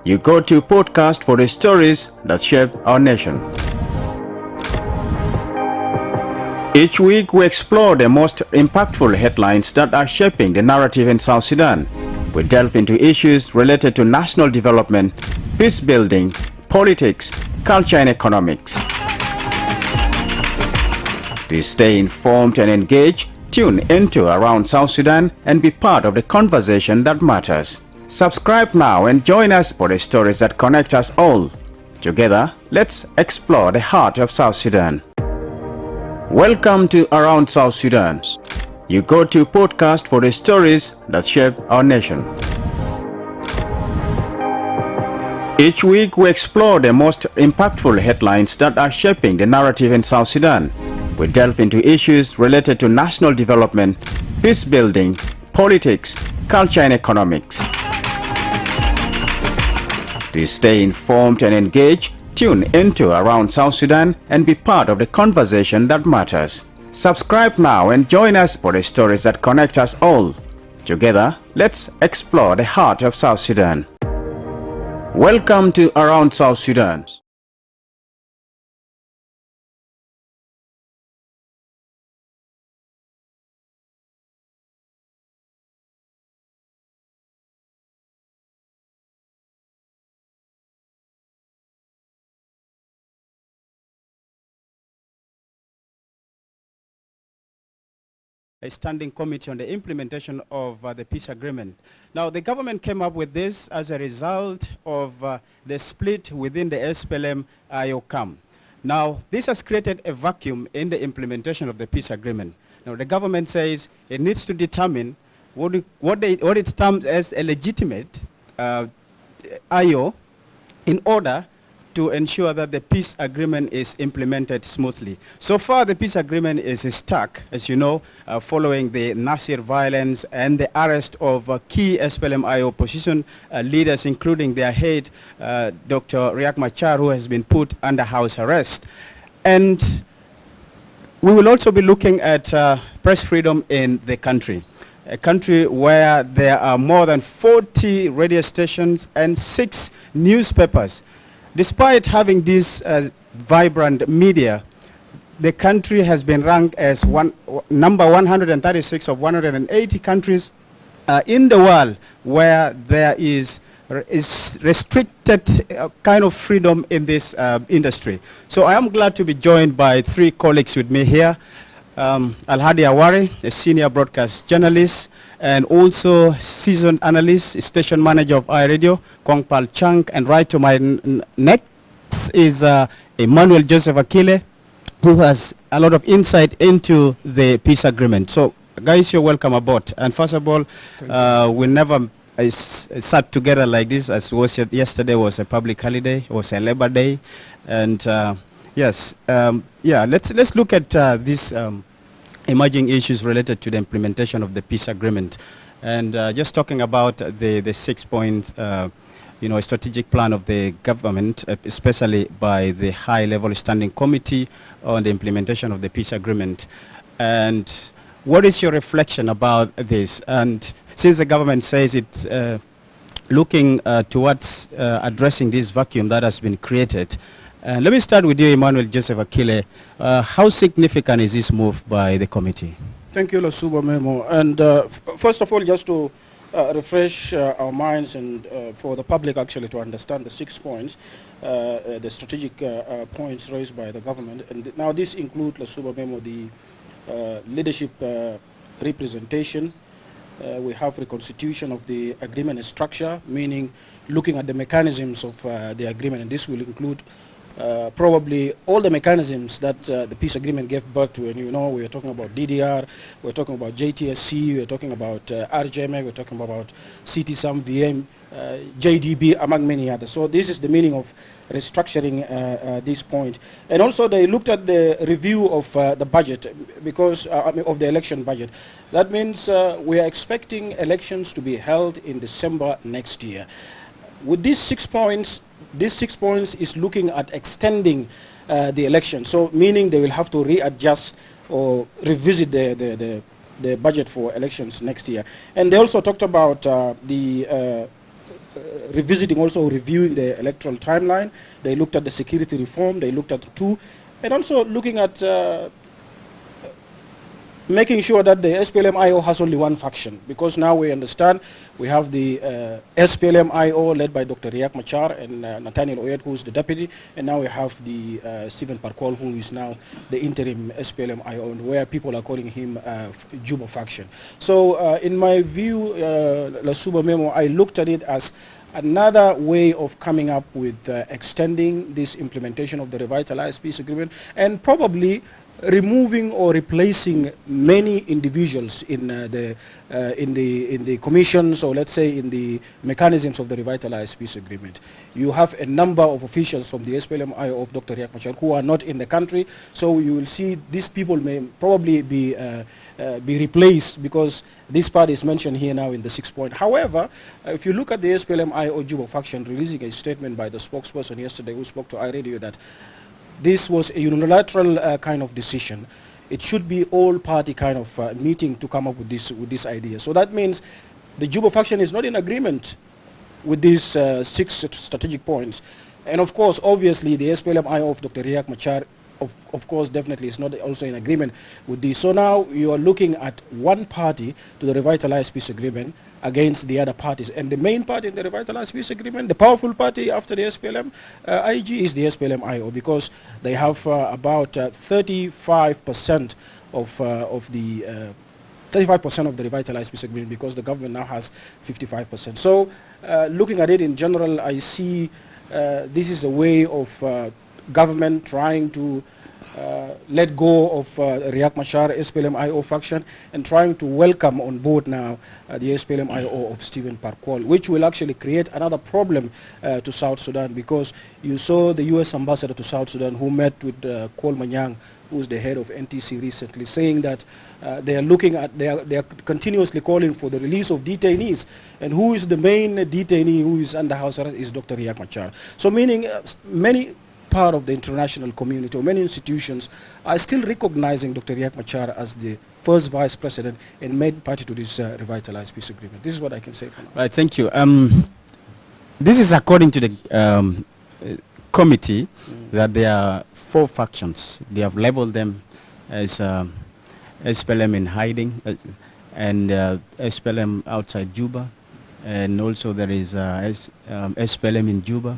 You go to podcast for the stories that shape our nation. Each week we explore the most impactful headlines that are shaping the narrative in South Sudan. We delve into issues related to national development, peace building, politics, culture and economics. To stay informed and engaged, tune into Around South Sudan and be part of the conversation that matters. Subscribe now and join us for the stories that connect us all. Together, let's explore the heart of South Sudan. Welcome to Around South Sudan. You go to podcast for the stories that shape our nation. Each week we explore the most impactful headlines that are shaping the narrative in South Sudan. We delve into issues related to national development, peace building, politics, culture and economics. To stay informed and engaged, tune into Around South Sudan and be part of the conversation that matters. Subscribe now and join us for the stories that connect us all. Together, let's explore the heart of South Sudan. Welcome to Around South Sudan. A standing committee on the implementation of the peace agreement. Now, the government came up with this as a result of the split within the SPLM-IO-CAM. Now, this has created a vacuum in the implementation of the peace agreement. Now, the government says it needs to determine what it terms as a legitimate IO in order to ensure that the peace agreement is implemented smoothly. So far, the peace agreement is stuck, as you know, following the Nasir violence and the arrest of key SPLM-IO opposition leaders, including their head, Dr. Riek Machar, who has been put under house arrest. And we will also be looking at press freedom in the country, a country where there are more than 40 radio stations and 6 newspapers. Despite having this vibrant media, the country has been ranked as number 136 of 180 countries in the world where there is restricted kind of freedom in this industry. So I am glad to be joined by 3 colleagues with me here. Al-Hadi Awari, a senior broadcast journalist and also seasoned analyst, station manager of iRadio, Kongpal Chang, and right to my next is Emmanuel Joseph Akile, who has a lot of insight into the peace agreement. So, guys, you're welcome aboard. And first of all, we never sat together like this, as was yesterday was a public holiday, it was a Labor Day, and yes, yeah, let's look at these emerging issues related to the implementation of the peace agreement, and just talking about the 6 points, strategic plan of the government, especially by the high-level standing committee on the implementation of the peace agreement. And what is your reflection about this? And since the government says it's looking towards addressing this vacuum that has been created, let me start with you, Emmanuel Joseph Akile. How significant is this move by the committee? Thank you, Lasuba Memo. And first of all, just to refresh our minds and for the public actually to understand the 6 points, the strategic points raised by the government. And now this includes, Lasuba Memo, the leadership representation. We have reconstitution of the agreement structure, meaning looking at the mechanisms of the agreement, and this will include probably all the mechanisms that the peace agreement gave birth to. And you know, we are talking about DDR, we're talking about JTSC, we're talking about RJMA, we're talking about CTSAM, VM, JDB, among many others. So this is the meaning of restructuring this point. And also they looked at the review of the budget, because of the election budget. That means we are expecting elections to be held in December next year. With these 6 points, these 6 points is looking at extending the election. So meaning they will have to readjust or revisit the budget for elections next year. And they also talked about the revisiting, also reviewing the electoral timeline. They looked at the security reform. They looked at the two, and also looking at making sure that the SPLM-IO has only one faction, because now we understand we have the SPLM-IO led by Dr. Riek Machar and Nathaniel Oyed, who is the deputy, and now we have the Stephen Parkour, who is now the interim SPLM-IO, where people are calling him Juba faction. So in my view, La Suba Memo, I looked at it as another way of coming up with extending this implementation of the revitalized peace agreement, and probably removing or replacing many individuals in the commissions, or let's say in the mechanisms of the revitalized peace agreement. You have a number of officials from the SPLM-IO of Dr. Riek Machar who are not in the country, so you will see these people may probably be replaced, because this part is mentioned here now in the 6th point. However, if you look at the SPLM-IO Juba faction releasing a statement by the spokesperson yesterday who spoke to iRadio that this was a unilateral kind of decision. It should be all-party kind of meeting to come up with this idea. So that means the Juba faction is not in agreement with these 6 strategic points. And of course, obviously, the SPLM-IO of Dr. Riek Machar, of course, definitely is not also in agreement with this. So now you are looking at one party to the revitalized peace agreement against the other parties. And the main party in the revitalized peace agreement, the powerful party after the SPLM IG, is the SPLM-IO, because they have about 35% of the 35% of the revitalized peace agreement, because the government now has 55%. So looking at it in general, I see this is a way of government trying to let go of Riek Machar, SPLM-IO faction, and trying to welcome on board now the SPLM-IO of Stephen Parkour, which will actually create another problem to South Sudan, because you saw the U.S. ambassador to South Sudan, who met with Kol Manyang, who's the head of NTC recently, saying that they are looking at, they are continuously calling for the release of detainees, and who is the main detainee who is under house arrest is Dr. Riek Machar. So meaning many part of the international community, or many institutions, are still recognizing Dr. Riek Machar as the first vice president and main party to this revitalized peace agreement. This is what I can say for now. Right, thank you. This is according to the committee that there are 4 factions. They have labeled them as SPLM in hiding and SPLM outside Juba, and also there is SPLM in Juba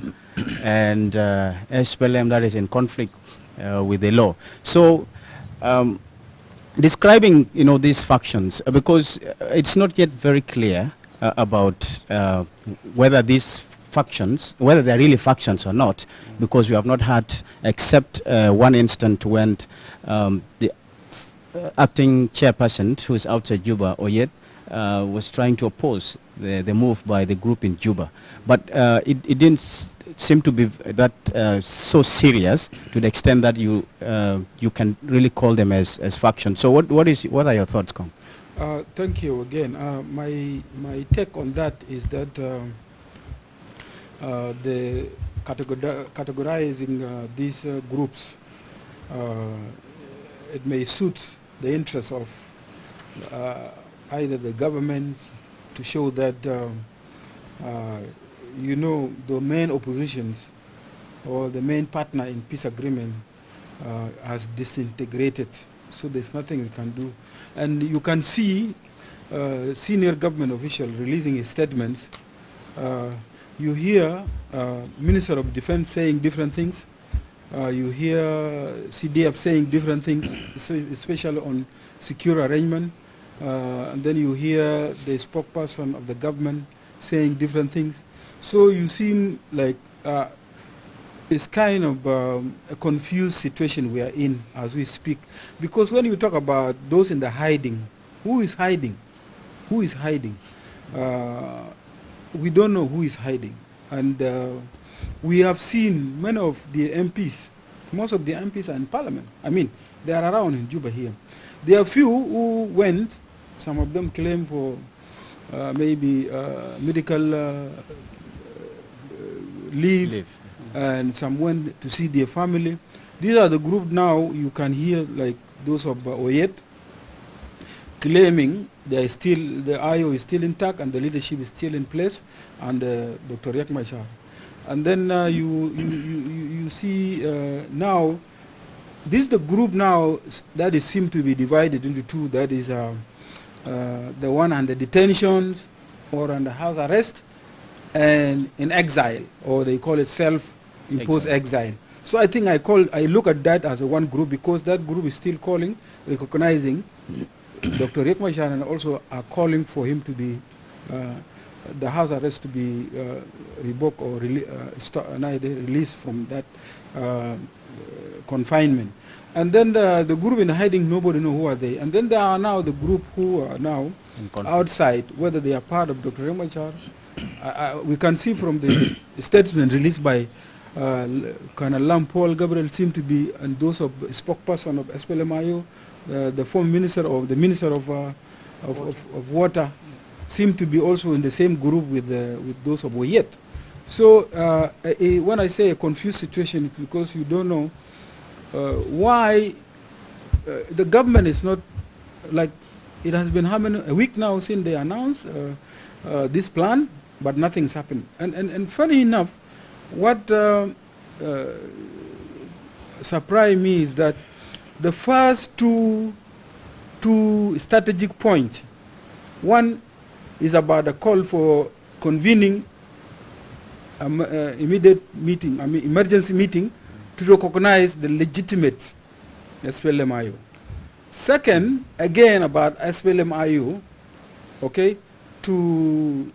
and SPLM that is in conflict with the law. So describing these factions, because it's not yet very clear about whether these factions, whether they're really factions or not, because we have not had, except one instance when the acting chairperson, who is outside Juba, Oyed, was trying to oppose the move by the group in Juba. But it didn't seem to be that so serious to the extent that you can really call them as factions. So what are your thoughts, Kong? Thank you again. My take on that is that the categorizing these groups, it may suit the interests of either the government to show that the main oppositions or the main partner in peace agreement has disintegrated, so there's nothing we can do. And you can see senior government officials releasing statements. You hear Minister of Defense saying different things. You hear CDF saying different things, especially on secure arrangement. And then you hear the spokesperson of the government saying different things. So you seem like it's kind of a confused situation we are in as we speak. Because when you talk about those in the hiding, who is hiding? Who is hiding? We don't know who is hiding. And we have seen many of the MPs, most of the MPs are in parliament. I mean, they are around in Juba here. There are few who went, some of them claim for maybe medical leave, and some went to see their family. These are the group now you can hear, like those of Oyed. claiming they are still, the IO is still intact and the leadership is still in place under Dr. Riek Machar. And then you see now, this is the group now that is seemed to be divided into two. That is the one under detentions or under house arrest and in exile, or they call it self-imposed exile. So I think I look at that as a one group, because that group is still calling, recognizing Dr. Riek Machar, and also are calling for him to be, the house arrest to be revoked or released from that confinement. And then the group in hiding, nobody knows who are they. And then there are now the group who are now outside, whether they are part of Dr. Riek Machar. We can see from the statement released by Colonel Lam Paul Gabriel seem to be, and those of spokesperson of SPLM-IO, the former minister or the minister of water, seem to be also in the same group with those of Oyet. So when I say a confused situation, it's because you don't know why the government is not, like, it has been a week now since they announced this plan, but nothing's happened. And funny enough, what surprised me is that the first two strategic points, one is about the call for convening immediate meeting, emergency meeting, to recognize the legitimate SPLM-IO. Second, again about SPLM-IO, okay, to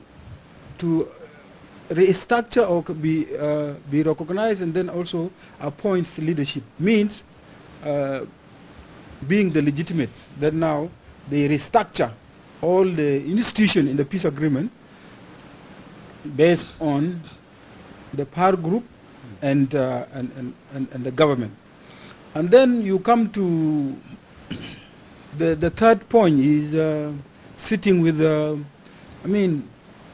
restructure or be recognized and then also appoints leadership, means being the legitimate, that now they restructure all the institution in the peace agreement based on the power group and the government. And then you come to the third point is sitting with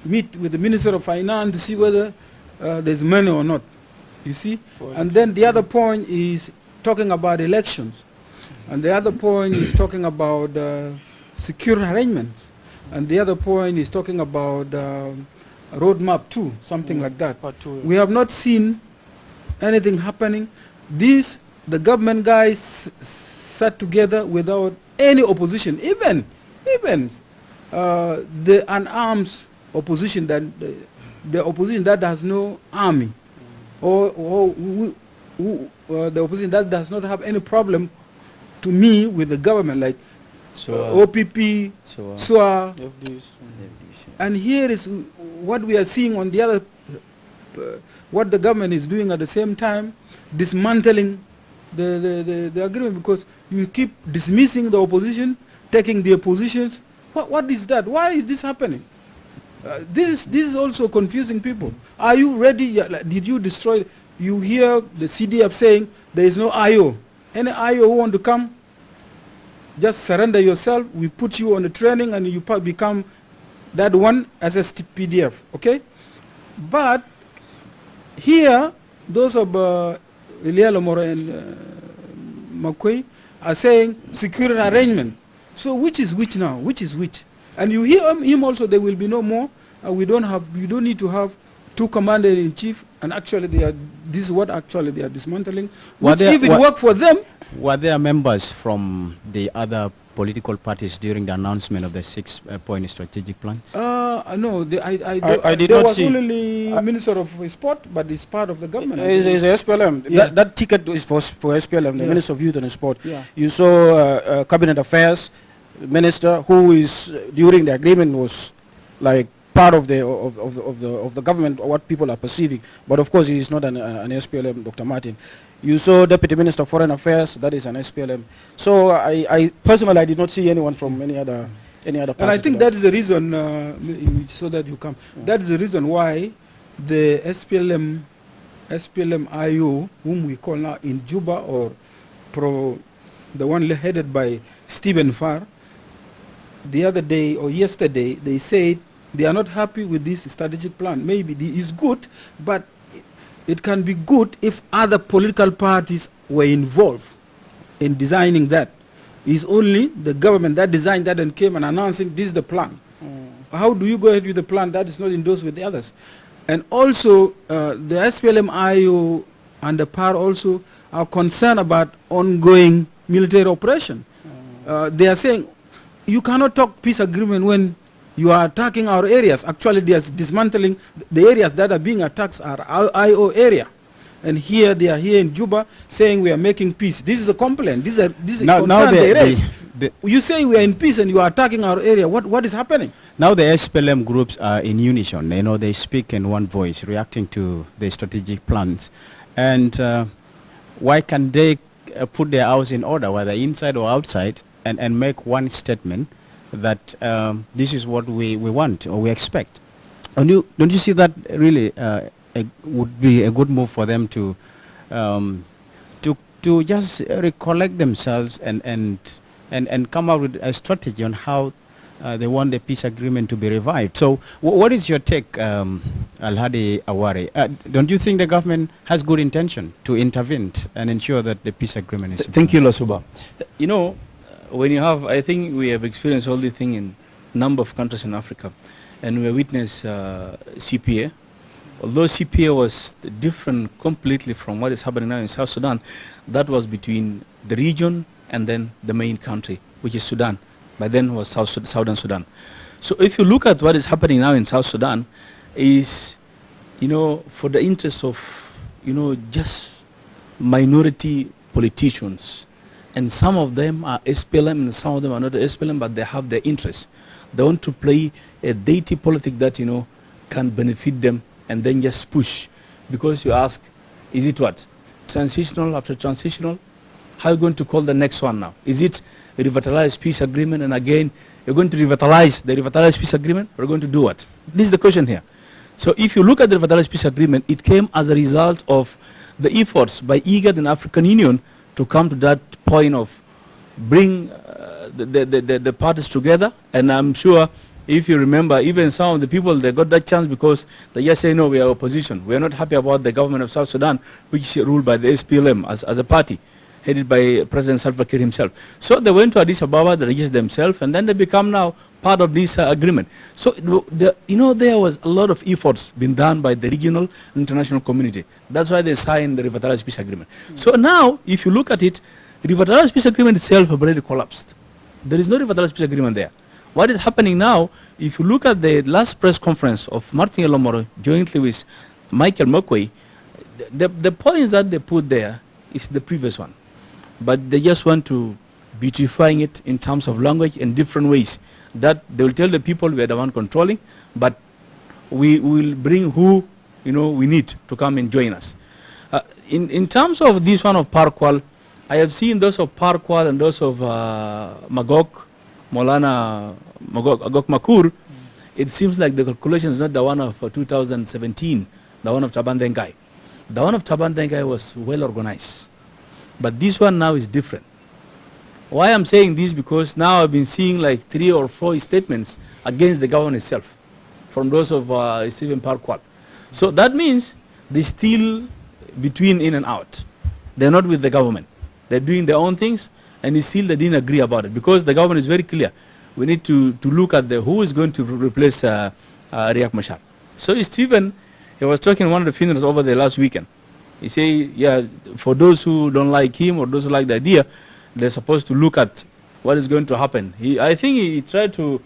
meet with the Minister of Finance to see whether there's money or not, you see. And then the other point is talking about elections. And the other point is talking about security arrangements. And the other point is talking about roadmap 2, something like that. We have not seen anything happening. The government guys sat together without any opposition, even the unarmed opposition, that the opposition that has no army, or the opposition that does not have any problem to me with the government, like OPP, SWA, and here is what we are seeing on the other, what the government is doing at the same time, dismantling the agreement, because you keep dismissing the opposition, taking their positions. What is that? Why is this happening? This is also confusing people. Are you ready? Did you destroy? You hear the CDF saying there is no IO. Any IO who want to come, just surrender yourself. We put you on the training and you become that one as a PDF, okay? But here, those of Elia Lomoro and Makwe are saying security arrangement. So which is which now? Which is which? And you hear him also, there will be no more. We don't need to have two commander-in-chief, and actually this is what actually they are dismantling. Which if it worked for them. Were there members from the other political parties during the announcement of the 6-point strategic plans? No, I did there not was see. only Minister of Sport, but it's part of the government. It's SPLM. Yeah. That ticket is for SPLM, the Yeah. Minister of Youth and Sport. Yeah. You saw Cabinet Affairs Minister, who is during the agreement was like part of the government, what people are perceiving. But of course, he is not an SPLM, Dr. Martin. You saw Deputy Minister of Foreign Affairs, that is an SPLM. So I personally, I did not see anyone from any other party. And I think that is the reason, so that you come, that is the reason why the SPLM-IO, whom we call now in Juba, or the one headed by Stephen Farr, the other day or yesterday, they said they are not happy with this strategic plan. Maybe it is good, but it can be good if other political parties were involved in designing that. It's only the government that designed that and came and announcing this is the plan. How do you go ahead with the plan that is not endorsed with the others? And also, the SPLM-IO and the PAR also are concerned about ongoing military operation. They are saying, you cannot talk peace agreement when you are attacking our areas. Actually, they are dismantling the areas that are being attacked are our IO area. And here, they are here in Juba saying we are making peace. This is a complaint. This is a concern they raise. You say we are in peace and you are attacking our area. What is happening? Now the SPLM groups are in unison. You know, they speak in one voice, reacting to the strategic plans. And why can they put their house in order, whether inside or outside, and make one statement that this is what we want or we expect? Don't you see that really would be a good move for them to just recollect themselves and come up with a strategy on how they want the peace agreement to be revived? So what is your take, Alhadi Aware? Don't you think the government has good intention to intervene and ensure that the peace agreement is... Thank you, Lasuba. You know, when you have, I think we have experienced all the thing in a number of countries in Africa, and we witnessed CPA. Although CPA was different completely from what is happening now in South Sudan, that was between the region and then the main country, which is Sudan. By then was Southern Sudan. So if you look at what is happening now in South Sudan, is, you know, for the interest of, you know, just minority politicians. And some of them are SPLM and some of them are not SPLM, but they have their interests. They want to play a deity politic that, you know, can benefit them and then just push. Because you ask, is it what? Transitional after transitional? How are you going to call the next one now? Is it a revitalized peace agreement, and again, you're going to revitalize the revitalized peace agreement, or are you going to do what? This is the question here. So if you look at the revitalized peace agreement, it came as a result of the efforts by IGAD and African Union to come to that point of bring the parties together. And I'm sure, if you remember, even some of the people, they got that chance because they just say, no, we are opposition. We are not happy about the government of South Sudan, which is ruled by the SPLM as a party, headed by President Salva Kiir himself. So they went to Addis Ababa, they registered themselves, and then they become now part of this agreement. So, you know, there was a lot of efforts being done by the regional and international community. That's why they signed the revitalized peace agreement. So now, if you look at it, the revitalized peace agreement itself has already collapsed. There is no revitalized peace agreement there. What is happening now, if you look at the last press conference of Martin Elomoro jointly with Michael Mokwei, the points that they put there is the previous one. But they just want to beautifying it in terms of language in different ways. That they will tell the people we are the one controlling, but we will bring who, you know, we need to come and join us. In terms of this one of Parkwal, I have seen those of Parkwal and those of Magog Makur. It seems like the calculation is not the one of 2017, the one of Taban Dengai. The one of Taban Dengai was well organized. But this one now is different. Why I'm saying this? Because now I've been seeing like 3 or 4 statements against the government itself from those of Stephen Parkwal. So that means they're still between in and out. They're not with the government. They're doing their own things, and still they didn't agree about it because the government is very clear. We need to look at who is going to replace Riek Machar. So Stephen, he was talking in one of the funerals over the last weekend. He say, yeah, for those who don't like him or those who like the idea, they're supposed to look at what is going to happen. I think he tried to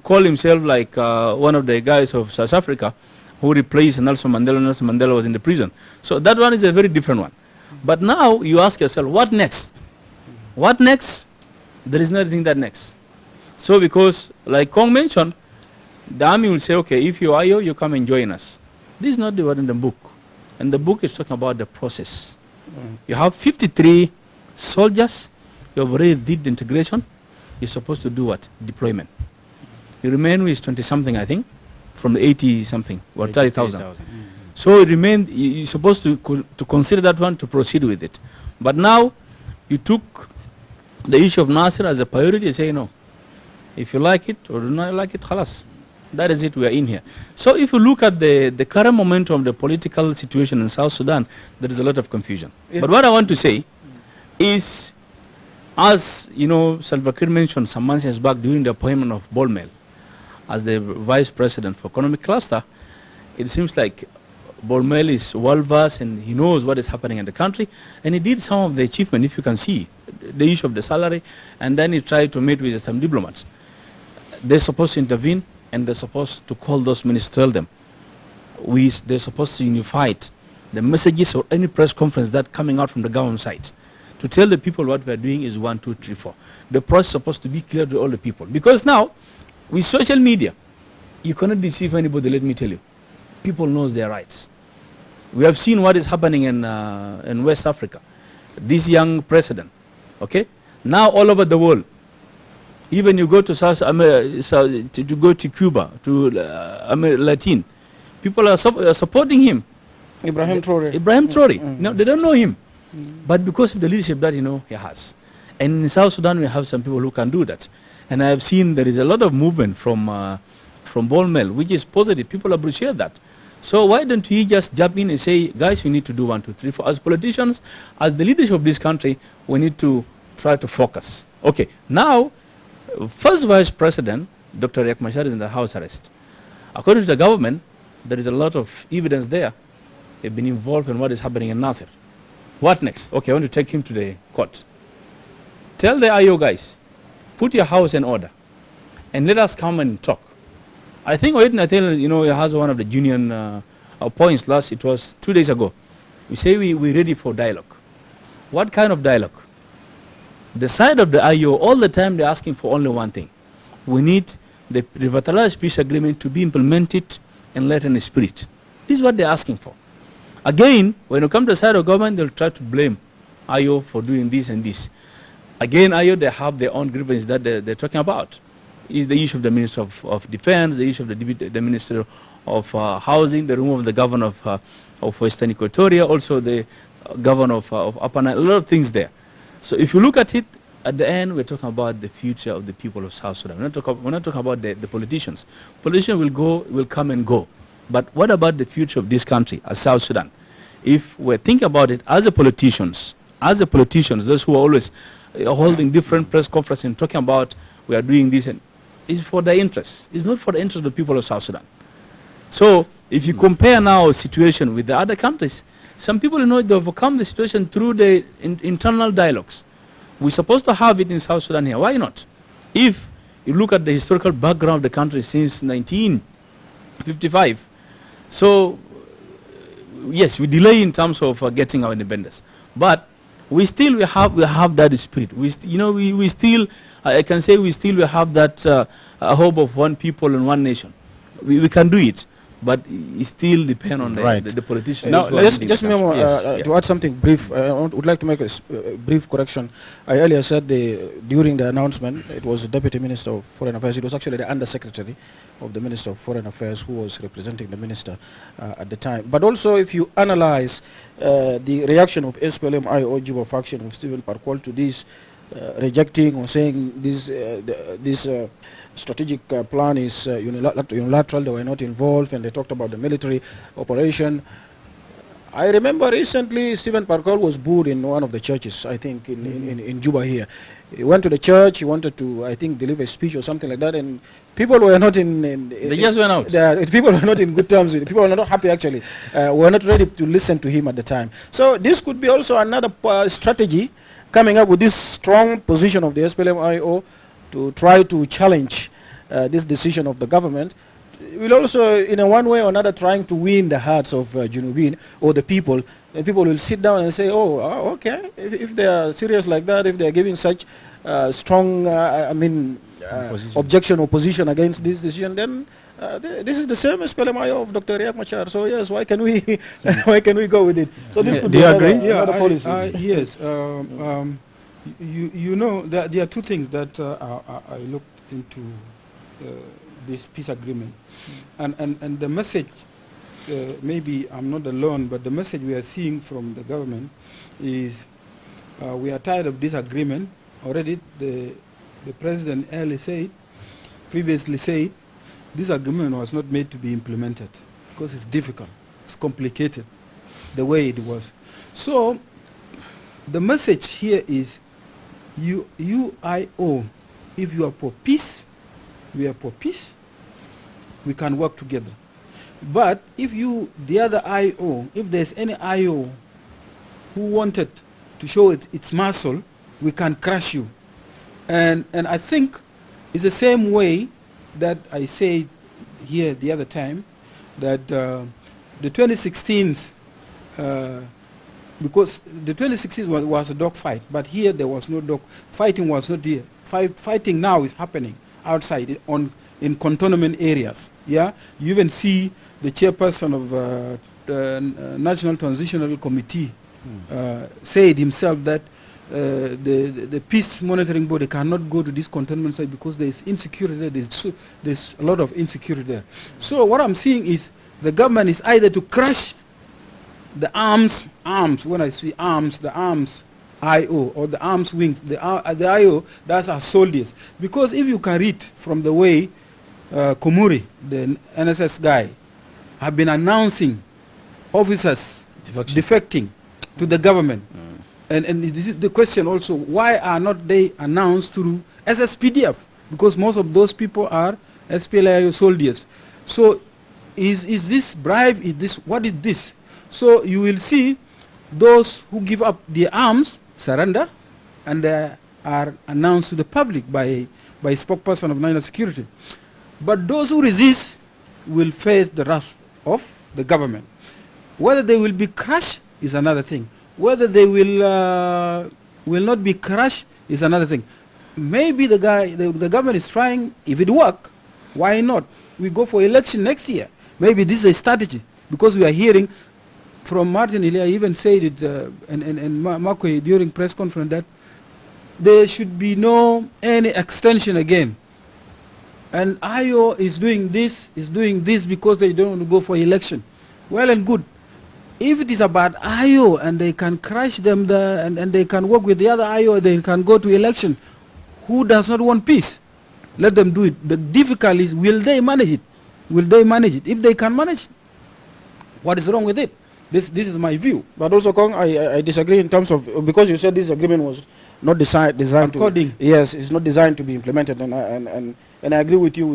call himself like one of the guys of South Africa who replaced Nelson Mandela. Nelson Mandela was in the prison. So that one is a very different one. But now you ask yourself, what next? What next? There is nothing that next. So because, like Kong mentioned, the army will say, okay, if you are IO, you come and join us. This is not the word in the book. And the book is talking about the process. You have 53 soldiers. You have already did the integration. You're supposed to do what? Deployment. You remain with 20-something, I think, from the 80-something, or 30,000. So it remained, you're supposed to consider that one to proceed with it. But now, you took the issue of Nasser as a priority. You say, no, if you like it or do not like it, khalas. That is it, we are in here. So if you look at the current momentum of the political situation in South Sudan, there is a lot of confusion. But what I want to say is, As you know, Salva Kiir mentioned some months back during the appointment of Bolmel as the vice president for economic cluster, it seems like Bolmel is well-versed and he knows what is happening in the country, and he did some of the achievement, if you can see, the issue of the salary, and then he tried to meet with some diplomats. They're supposed to intervene, and they're supposed to call those ministers, tell them, they're supposed to unify the messages or any press conference that coming out from the government side, to tell the people what we're doing is 1, 2, 3, 4. The process is supposed to be clear to all the people. Because now, with social media, you cannot deceive anybody, let me tell you. People knows their rights. We have seen what is happening in West Africa. This young president, okay? Now all over the world, even you go to South America, to go to Cuba, to Latin, people are supporting him. Ibrahim Traore. Ibrahim Traore. No, they don't know him. But because of the leadership that, he has. And in South Sudan, we have some people who can do that. And I have seen there is a lot of movement from Bolmel, which is positive. People appreciate that. So why don't we just jump in and say, guys, we need to do 1, 2, 3, 4. As politicians, as the leadership of this country, we need to try to focus. Okay, now, first Vice President, Dr. Riek Machar, is in the house arrest. According to the government, there is a lot of evidence there. They've been involved in what is happening in Nasser. What next? Okay, I want to take him to the court. Tell the IO guys, put your house in order and let us come and talk. I think Oyet Natel, he has one of the union points last, it was 2 days ago. We say we're ready for dialogue. What kind of dialogue? The side of the IO, all the time they're asking for only one thing. We need the revitalized peace agreement to be implemented and let in the spirit. This is what they're asking for. Again, when you come to the side of government, they'll try to blame IO for doing this and this. Again, IO, they have their own grievances that they're talking about. Is the issue of the Minister of Defense, the issue of the Minister of Housing, the removal of the Governor of Western Equatoria, also the Governor of Upper Nile, a lot of things there. So if you look at it, at the end, we're talking about the future of the people of South Sudan. We're not talking about the politicians. Politicians will come and go. But what about the future of this country, as South Sudan? If we think about it as a politicians, those who are always holding different press conferences and talking about we are doing this, and it's for their interests. It's not for the interest of the people of South Sudan. So if you compare now situation with the other countries, some people they overcome the situation through the internal dialogues. We're supposed to have it in South Sudan here. Why not? If you look at the historical background of the country since 1955, so yes, we delay in terms of getting our independence, but we have that spirit. We still I can say we still have that hope of one people and one nation. We can do it, but it still depends on the politicians. Now, just to add something brief, I would like to make a brief correction. I earlier said during the announcement, it was the Deputy Minister of Foreign Affairs. It was actually the Undersecretary of the Minister of Foreign Affairs who was representing the minister at the time. But also, if you analyze the reaction of SPLM-IO Juba faction of Stephen Parkour to this rejecting or saying this strategic plan is unilateral, they were not involved, and they talked about the military operation. I remember recently Stephen Parkour was booed in one of the churches, I think, in Juba here. He went to the church, he wanted to, I think, deliver a speech or something like that, and people were not they just went out. People were not in good terms with it. People were not happy, actually. Were not ready to listen to him at the time. So this could be also another strategy, coming up with this strong position of the SPLM-IO to try to challenge this decision of the government. Will also, in a one way or another, trying to win the hearts of Junubin or the people. And people will sit down and say, oh, okay, if they are serious like that, if they are giving such strong, objection or position against this decision, then this is the same as SPLM-IO of Dr. Riek Machar. So yes, why can we why can we go with it? So this could be another policy. Yes. You know that there are two things that I looked into this peace agreement, and the message, maybe I'm not alone, but the message we are seeing from the government is we are tired of this agreement. Already the president previously said this agreement was not made to be implemented because it's difficult, it's complicated the way it was. So the message here is UIO, if you are for peace, we are for peace, we can work together. But if the other IO, if there's any IO who wanted to show its muscle, we can crush you. And I think it's the same way that I said here the other time, that the 2016, because the 2016 was a dog fight, but here there was no dog fighting, was not here. Fighting now is happening outside in cantonment areas. Yeah, you even see the chairperson of the National Transitional Committee said himself that the peace monitoring body cannot go to this cantonment site because there is insecurity there. There's a lot of insecurity there. So what I'm seeing is the government is either to crush the arms, when I see arms, the arms IO or the arms wings, the IO, that's our soldiers. Because if you can read from the way Komuri, the NSS guy, have been announcing officers defecting to the government. And this is the question also, why are not they announced through SSPDF? Because most of those people are SPLA soldiers. So is this bribe? What is this? So you will see those who give up their arms surrender, and they are announced to the public by spokesperson of national security. But those who resist will face the wrath of the government. Whether they will be crushed is another thing. Whether they will not be crushed is another thing. Maybe the government is trying. If it works, why not? We go for election next year. Maybe this is a strategy, because we are hearing from Martin Ilya, even said it, and Makwe during press conference, that there should be any extension again. And IO is doing this because they don't want to go for election. Well and good. If it is about IO and they can crush them and they can work with the other IO, they can go to election. Who does not want peace? Let them do it. The difficulty is, will they manage it? Will they manage it? If they can manage it, what is wrong with it? This is my view. But also, Kong, I disagree in terms of, because you said this agreement was not designed to. Yes, it's not designed to be implemented, and I agree with you.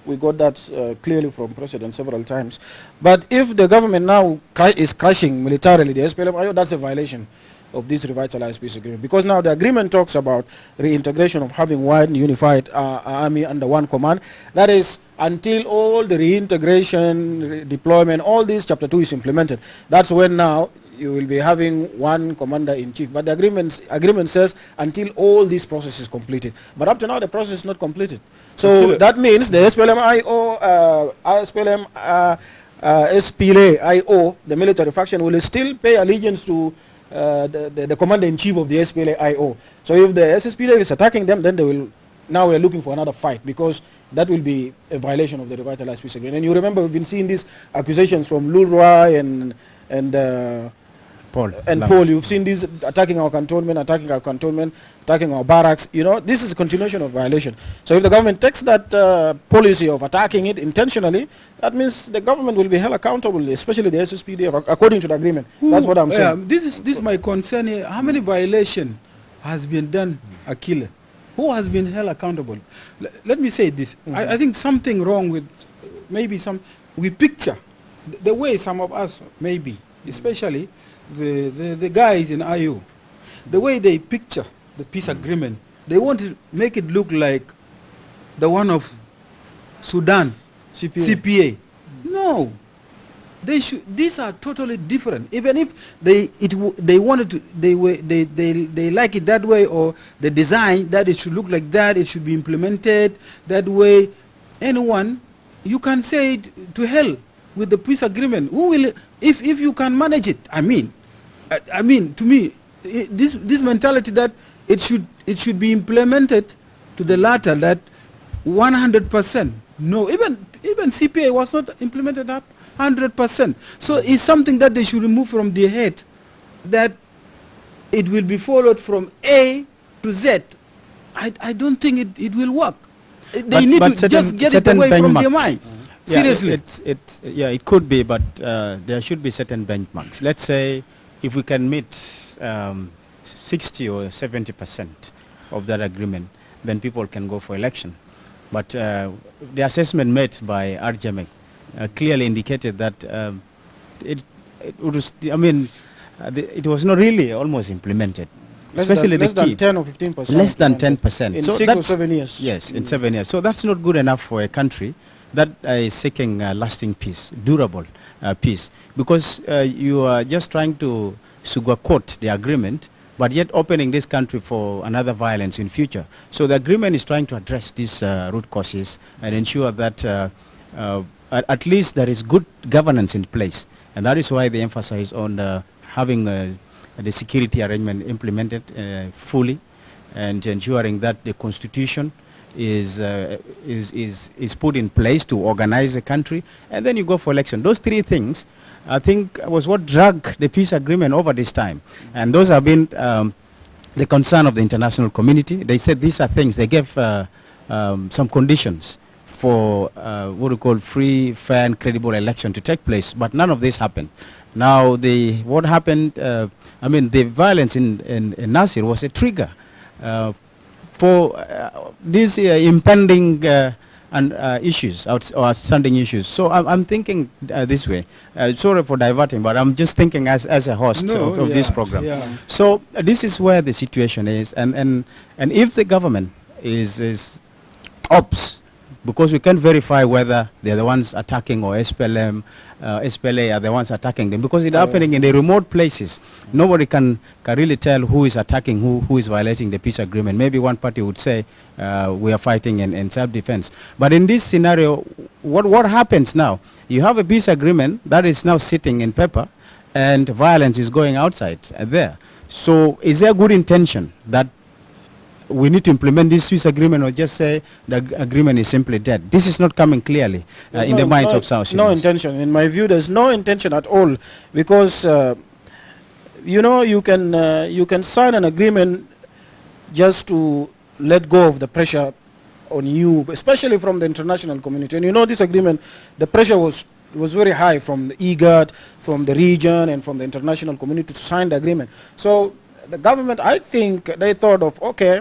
We got that clearly from President several times. But if the government now is crushing militarily the SPLM, that's a violation of this revitalized peace agreement. Because now the agreement talks about reintegration of having one unified army under one command. That is until all the reintegration, deployment, all this chapter 2 is implemented. That's when now you will be having one commander-in-chief. But the agreement says until all this process is completed. But up to now the process is not completed. So that means the SPLM-IO, SPLA-IO, the military faction, will still pay allegiance to the commander-in-chief of the SPLA-IO. So if the SSPDF is attacking them, then now we are looking for another fight, because that will be a violation of the revitalized peace agreement. And you remember we've been seeing these accusations from Lulroy and Paul. You've seen these attacking our cantonment, attacking our barracks. You know, this is a continuation of violation. So if the government takes that policy of attacking it intentionally, that means the government will be held accountable, especially the SSPDF, according to the agreement. That's what I'm saying. This is my concern here. How many violations has been done, Akile? Who has been held accountable? Let me say this. I think something wrong with we picture the way some of us, maybe, especially the guys in IO, the way they picture the peace agreement, they want to make it look like the one of Sudan, CPA. No, these are totally different. Even if they wanted to, they like it that way, or the design that it should look like that, it should be implemented that way. Anyone, you can say it to hell with the peace agreement. Who will, if you can manage it? I mean, to me, this mentality that it should be implemented to the latter, that 100%. No, even CPA was not implemented up 100%. So it's something that they should remove from their head, that it will be followed from A to Z. I don't think it will work. They need to just get it away from their mind. Seriously. It could be, but there should be certain benchmarks. Let's say if we can meet 60 or 70% of that agreement, then people can go for election. But the assessment made by RGMEC clearly indicated that it was, I mean, it was not really almost implemented. Especially less the key. than 10 or 15%. Less than 10%. In So 6 or that's- 7 years. Yes, in 7 years. So that's not good enough for a country that is seeking lasting peace, durable peace, because you are just trying to sugarcoat the agreement, but yet opening this country for another violence in future. So the agreement is trying to address these root causes and ensure that at least there is good governance in place, and that is why they emphasize on having the security arrangement implemented fully, and ensuring that the constitution is put in place to organize the country, and then you go for election. Those three things, I think, was what dragged the peace agreement over this time, and those have been the concern of the international community. They said these are things. They gave some conditions for what we call free, fair, and credible election to take place, but none of this happened. Now, what happened? I mean, the violence in Nasir was a trigger for these impending issues, or outstanding issues. So I'm thinking this way. Sorry for diverting, but I'm just thinking as a host of this program. Yeah. So this is where the situation is, and if the government is ops, because we can verify whether they're the ones attacking or SPLM, SPLA are the ones attacking them, because it's happening in the remote places. Nobody can really tell who is attacking who is violating the peace agreement. Maybe one party would say we are fighting in self-defense. But in this scenario, what happens now? You have a peace agreement that is now sitting in paper, and violence is going outside there. So is there good intention that we need to implement this peace agreement, or just say the agreement is simply dead? This is not coming clearly in the minds of South Sudan. No intention. In my view, there's no intention at all, because you know, you can sign an agreement just to let go of the pressure on you, especially from the international community. And you know, this agreement, the pressure was very high from the IGAD, from the region, and from the international community to sign the agreement. So the government, I think, they thought of, okay,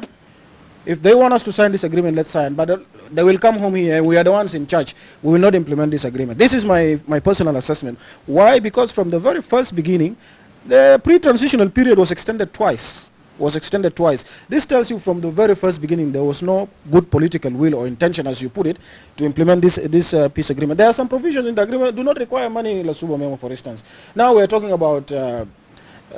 if they want us to sign this agreement, let's sign. But they will come home here, and we are the ones in charge. We will not implement this agreement. This is my personal assessment. Why? Because from the very first beginning, the pre-transitional period was extended twice. This tells you from the very first beginning there was no good political will or intention, as you put it, to implement this peace agreement. There are some provisions in the agreement that do not require money, Lasubo Memo, for instance. Now we are talking about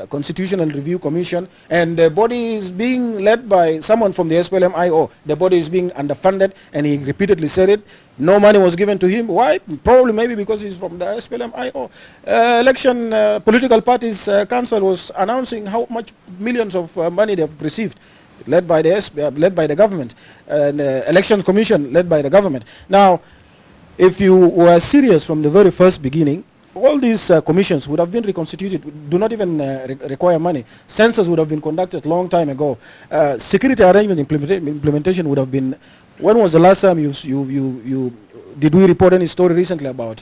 Constitutional Review Commission, and the body is being led by someone from the SPLM-IO. The body is being underfunded, and he repeatedly said it. No money was given to him. Why? Probably maybe because he's from the SPLM-IO. Election Political Parties Council was announcing how much millions of money they have received, led by the government, and Elections Commission led by the government. Now, if you were serious from the very first beginning, all these commissions would have been reconstituted, do not even require money. Census would have been conducted long time ago. Security arrangement implementation would have been. When was the last time did we report any story recently about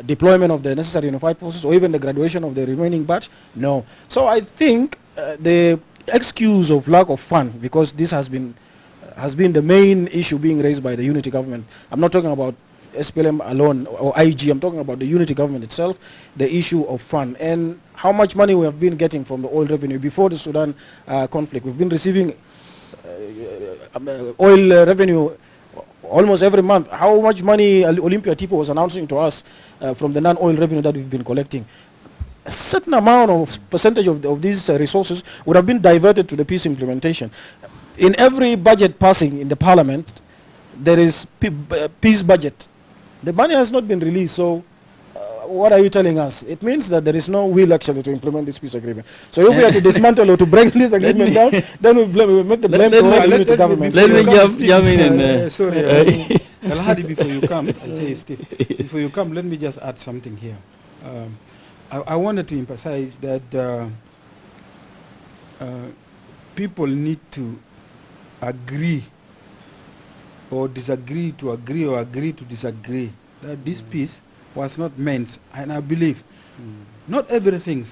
deployment of the necessary unified forces, or even the graduation of the remaining batch? No. So I think the excuse of lack of fund, because this has been the main issue being raised by the unity government. I'm not talking about SPLM alone or IG, I'm talking about the unity government itself, the issue of fund and how much money we have been getting from the oil revenue. Before the Sudan conflict, we've been receiving oil revenue almost every month. How much money Olympia Tipo was announcing to us from the non-oil revenue that we've been collecting. A certain amount of percentage of these resources would have been diverted to the peace implementation. In every budget passing in the parliament, there is peace budget. The money has not been released, so what are you telling us? It means that there is no will actually to implement this peace agreement. So if we have to dismantle or to break this agreement down, then we make the blame to the unity government. Let me jump in and... sorry, Al-Hadi, before you come, I say, Steve, before you come, let me just add something here. I wanted to emphasize that people need to agree or disagree to agree, or agree to disagree, that this peace was not meant, and I believe not everything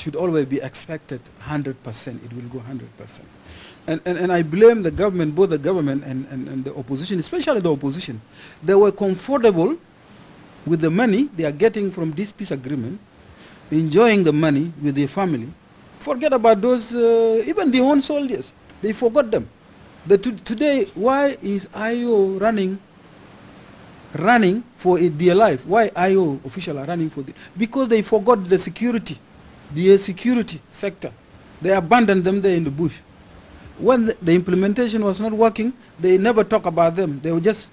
should always be expected 100%. It will go 100%. And I blame the government, both the government and the opposition, especially the opposition. They were comfortable with the money they are getting from this peace agreement, enjoying the money with their family. Forget about those, even their own soldiers. They forgot them. Today, why is IO running for their life? Why IO officials are running for because they forgot the security sector. They abandoned them there in the bush. When the implementation was not working, they never talk about them. They were just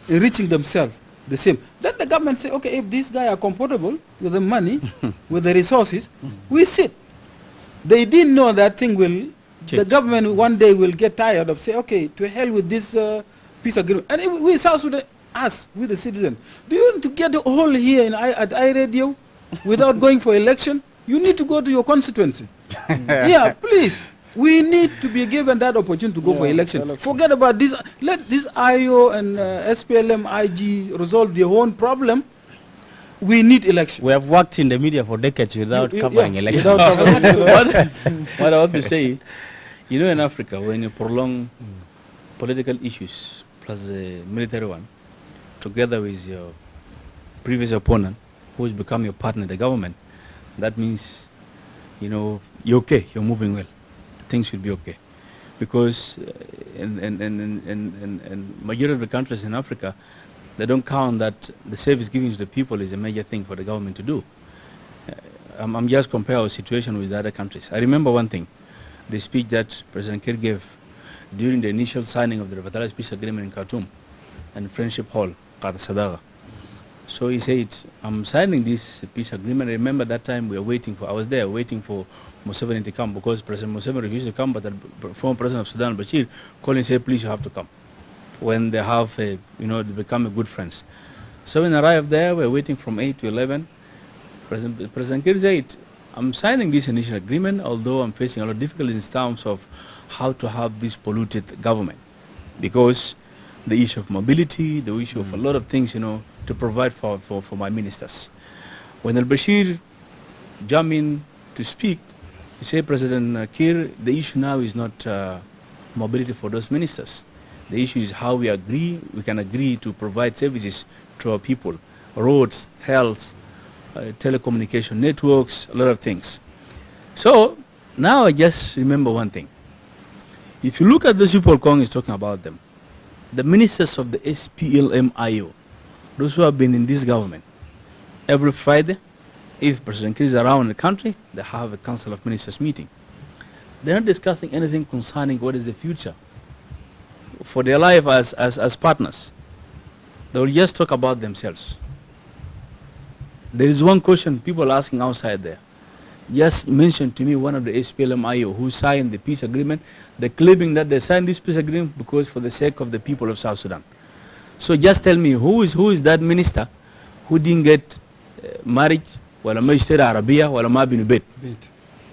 enriching themselves the same. Then the government say, okay, if these guys are comfortable with the money, with the resources, we sit. They didn't know that thing will, the government one day will get tired of say, okay, to hell with this peace agreement. And if we South Sudan, us, we the citizen, do you want to get all here at iRadio without going for election? You need to go to your constituency. Yeah, please. We need to be given that opportunity to go for election. Forget about this. Let this IO and SPLM, IG resolve their own problem. We need election. We have worked in the media for decades without covering elections. What I want to say, you know, in Africa, when you prolong political issues plus the military one, together with your previous opponent, who has become your partner in the government, that means, you know, you're okay, you're moving well. Things should be okay, because in majority of the countries in Africa, they don't count that the service given to the people is a major thing for the government to do. I'm just comparing our situation with the other countries. I remember one thing, the speech that President Kiir gave during the initial signing of the revitalized peace agreement in Khartoum and Friendship Hall, Sadaga. So he said, I'm signing this peace agreement. I remember that time we were waiting for, I was there waiting for Museveni to come, because President Museveni refused to come, but the former president of Sudan, Bashir, called and said, please, you have to come. When they have, you know, they become good friends. So when I arrived there, we were waiting from 8 to 11. President Kiir said, I'm signing this initial agreement, although I'm facing a lot of difficulties in terms of how to have this polluted government, because the issue of mobility, the issue of a lot of things, you know, to provide for my ministers. When al-Bashir jumped in to speak, he said, President Kiir, the issue now is not mobility for those ministers. The issue is how we can agree to provide services to our people, roads, health, telecommunication networks, a lot of things. So now I just remember one thing. If you look at those people Kong is talking about them, the ministers of the SPLM-IO, those who have been in this government, every Friday, if President Kiir is around the country, they have a Council of Ministers meeting. They're not discussing anything concerning what is the future for their life as partners. They will just talk about themselves. There is one question people are asking outside there. Just mention to me one of the SPLM-IO who signed the peace agreement. They're claiming that they signed this peace agreement because for the sake of the people of South Sudan. So just tell me, who is that minister who didn't get married, wala Majtera Arabia, wala ma binu bet?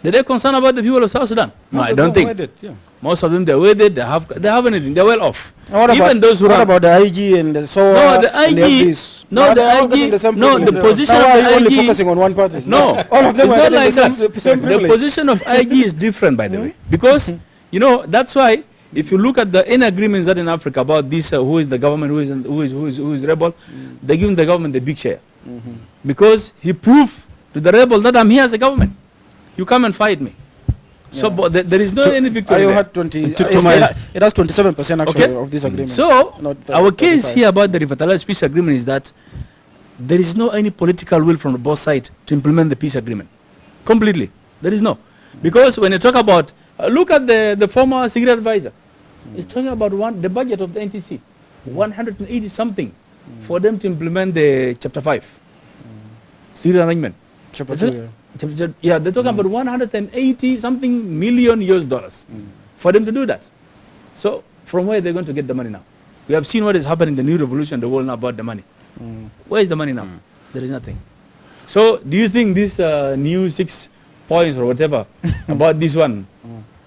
Did they concerned about the people of South Dan? No, I don't think. Wedded, yeah. Most of them, they're wedded, they have anything, they're well off. Even those who about the IG and the SOA? No, the IG, no, the IG, no, the position of the IG. Only focusing on one party. No, all of them it's are not like that. The position of IG is different, by the way. Because, you know, that's why, if you look at the in agreements that in Africa about this, who is the government, who is rebel, they're giving the government the big share. Because he proved to the rebel that I'm here as a government. You come and fight me. So but there is no any victory. Had 20. It has 27% actually of this agreement. So our case here about the revitalized peace agreement is that there is no any political will from both sides to implement the peace agreement. Completely. There is no. Because when you talk about, look at the former security advisor. He's talking about the budget of the NTC, 180 something for them to implement the Chapter 5 security arrangement. Chapter 2, yeah, they're talking about 180 something million US dollars for them to do that. So from where are they going to get the money now? We have seen what is happening in the new revolution, the world now about the money. Where is the money now? There is nothing. So do you think this new 6 points or whatever about this one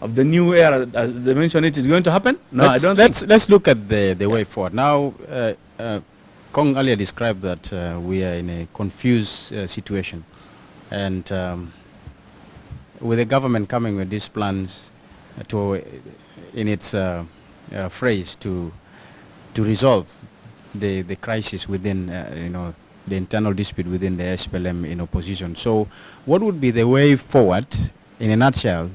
of the new era, as they mentioned, it is going to happen? No, I don't think. Let's look at the way forward. Now, Kong earlier described that we are in a confused situation. And with the government coming with these plans to, in its phrase, to resolve the crisis within, the internal dispute within the SPLM in opposition. So what would be the way forward, in a nutshell,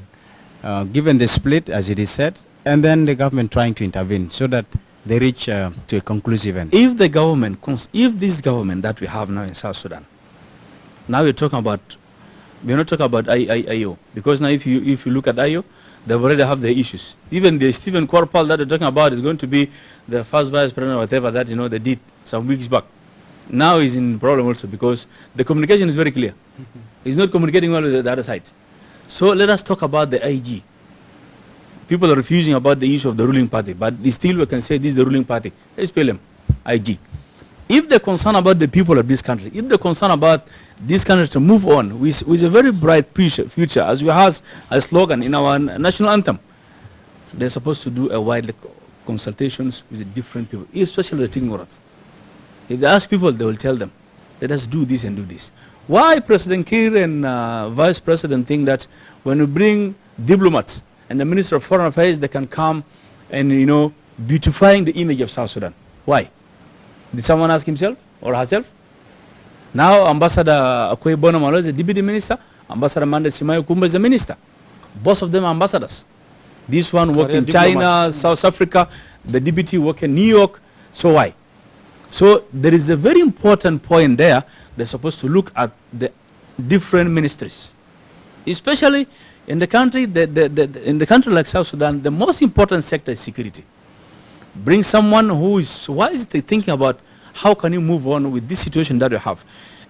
given the split, as it is said, and then the government trying to intervene so that they reach to a conclusive end? If the government, if this government that we have now in South Sudan, now we're talking about, we're not talking about IO, because now if you look at IO, they already have their issues. Even the Stephen Korpal that they're talking about is going to be the first vice president or whatever that, they did some weeks back. Now he's in problem also because the communication is very clear. He's not communicating well with the other side. So let us talk about the IG. People are refusing about the issue of the ruling party, but still we can say this is the ruling party, SPLM, IG. If they're concerned about the people of this country, if they're concerned about this country to move on with a very bright future, as we have a slogan in our national anthem, they're supposed to do a wide consultations with the different people, especially the ignorant. If they ask people, they will tell them, let us do this and do this. Why President Kiir and Vice President think that when we bring diplomats and the Minister of Foreign Affairs, they can come and, beautifying the image of South Sudan? Why? Did someone ask himself or herself? Now Ambassador Akwe Bonamalo is the Deputy Minister, Ambassador Mande Simayo Kumba is the Minister. Both of them are ambassadors. This one work in China, South Africa, the Deputy work in New York. So why? So there is a very important point there. They're supposed to look at the different ministries, especially in the country. In the country like South Sudan, the most important sector is security. Bring someone who is wise thinking about how can you move on with this situation that we have.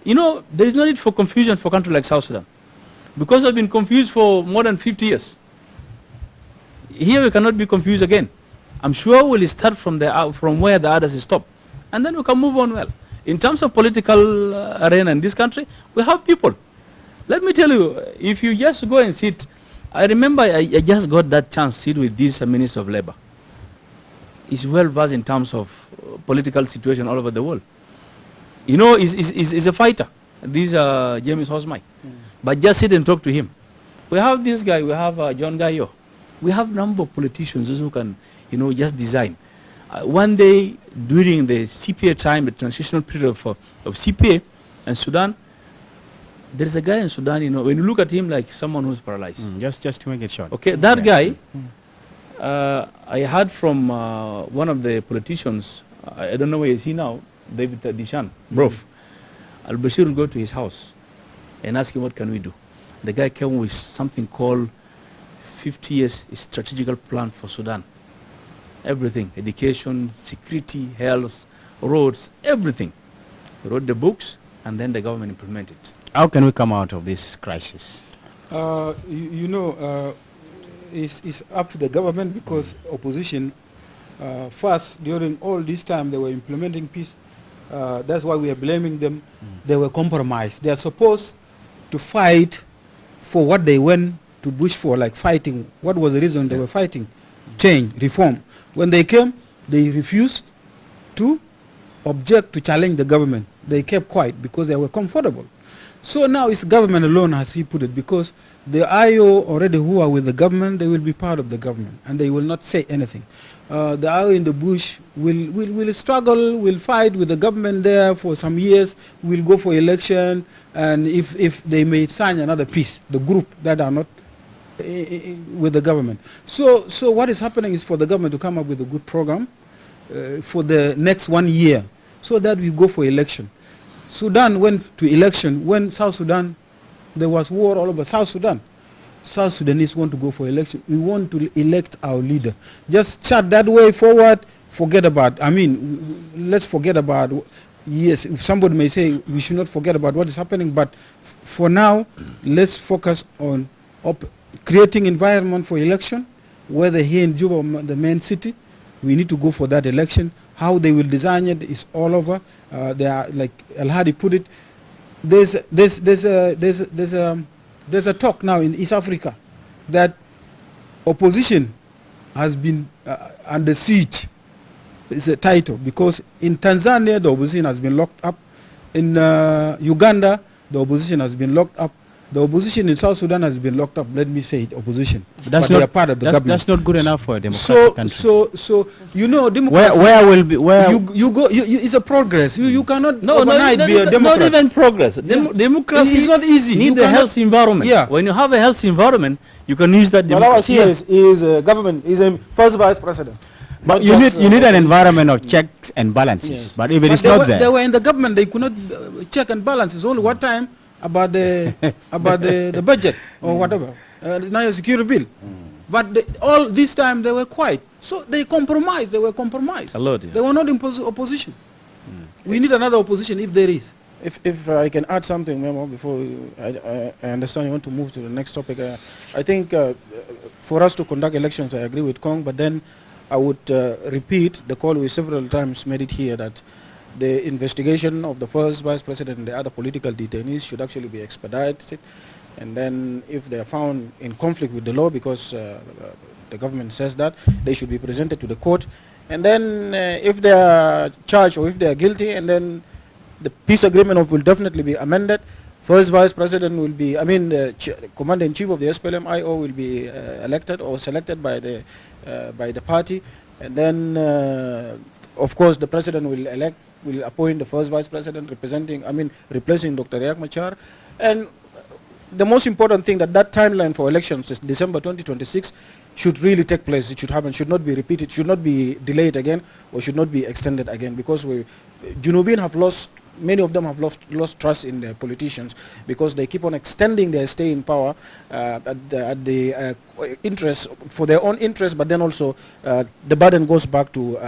There is no need for confusion for a country like South Sudan, because I've been confused for more than 50 years. Here we cannot be confused again. I'm sure we'll start from where the others stop, and then we can move on well. In terms of political arena in this country, we have people. Let me tell you, if you just go and sit, I remember I just got that chance to sit with this Minister of Labor. He's well versed in terms of political situation all over the world. He's a fighter. This James Hosmai. But just sit and talk to him. We have this guy, we have John Gayo. We have a number of politicians who can, just design. One day during the CPA time, the transitional period of CPA and Sudan, there is a guy in Sudan, when you look at him like someone who's paralyzed. Just to make it short. Okay, that guy, I heard from one of the politicians, I don't know where is he now, David Dishan, Brof. Al-Bashir will go to his house and ask him, what can we do? The guy came with something called 50 years strategical plan for Sudan. Everything, education, security, health, roads, everything. He wrote the books and then the government implemented. How can we come out of this crisis? It's up to the government, because opposition, first, during all this time they were implementing peace. That's why we are blaming them. They were compromised. They are supposed to fight for what they went to Bush for, like fighting. What was the reason they were fighting? Change, reform. When they came, they refused to object, to challenge the government. They kept quiet because they were comfortable. So now it's government alone, as he put it, because the IO already who are with the government, they will be part of the government, and they will not say anything. The IO in the bush will struggle, will fight with the government there for some years, will go for election, and if they may sign another peace, the group that are not with the government. So what is happening is for the government to come up with a good program for the next 1 year, so that we go for election. Sudan went to election when South Sudan, there was war all over South Sudan. South Sudanese want to go for election. We want to elect our leader. Just chat that way forward, forget about, let's forget about, yes, somebody may say we should not forget about what is happening, but for now, let's focus on creating environment for election, whether here in Juba, the main city, we need to go for that election. How they will design it is all over. They are, like Al Hadi put it, there's a talk now in East Africa that opposition has been under siege. It's a title, because in Tanzania the opposition has been locked up, in Uganda the opposition has been locked up, The opposition in South Sudan has been locked up. Let me say it, opposition. That's but not they are part of the government. That's not good enough for a democratic country. So you know, democracy. Where will be where you go? It's a progress. You cannot No, overnight be a Democrat. not even progress. Democracy It's not easy. need You a healthy environment. Yeah. When you have a healthy environment, you can use that democracy. is government, is a first vice president. but you need an environment of checks and balances. Yes. But if it is But not they were in the government. They could not check and balance. It's only one time about the the budget or whatever, national security bill. But all this time they were quiet. So they compromised. They were compromised. A lot, yeah. They were not in opposition. We need another opposition if there is. If I can add something, Memo, before I understand you want to move to the next topic. I think for us to conduct elections, I agree with Kong, but then I would repeat the call we several times made it here that the investigation of the first vice president and the other political detainees should actually be expedited, and then if they are found in conflict with the law, because the government says that, they should be presented to the court, and then if they are charged or if they are guilty, and then the peace agreement will definitely be amended. First vice president will be, the commander-in-chief of the SPLM-IO will be elected or selected by the party, and then of course the president will appoint the first vice president replacing Dr. Riek Machar. And the most important thing that timeline for elections is December 2026 should really take place. It should happen, should not be repeated, should not be delayed again, or should not be extended again, because Junubin have lost, many of them have lost trust in their politicians, because they keep on extending their stay in power at the interest, for their own interest, but then also the burden goes back to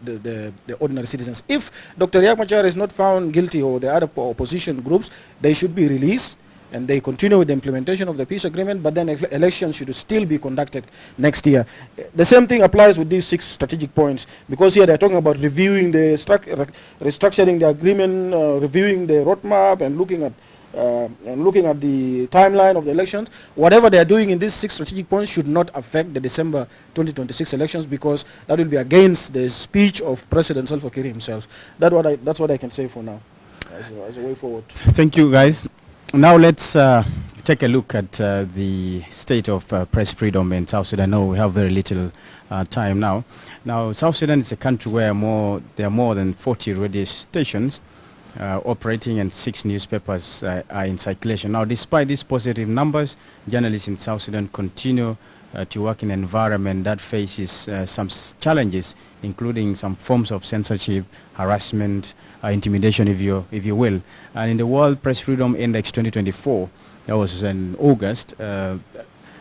the ordinary citizens. If Dr. Riek Machar is not found guilty, or the other opposition groups, they should be released, and they continue with the implementation of the peace agreement, but then elections should still be conducted next year. The same thing applies with these 6 strategic points, because here they're talking about reviewing the restructuring the agreement, reviewing the roadmap, and looking at the timeline of the elections. Whatever they are doing in these 6 strategic points should not affect the December 2026 elections, because that will be against the speech of President Salva Kiir himself. That's what I can say for now, as a way forward. Thank you, guys. Now let's take a look at the state of press freedom in South Sudan. I know we have very little time now. Now, South Sudan is a country where there are more than 40 radio stations operating, and 6 newspapers are in circulation. Now, despite these positive numbers, journalists in South Sudan continue to work in an environment that faces some challenges, including some forms of censorship, harassment, intimidation, if you will. And in the World Press Freedom Index 2024, that was in August,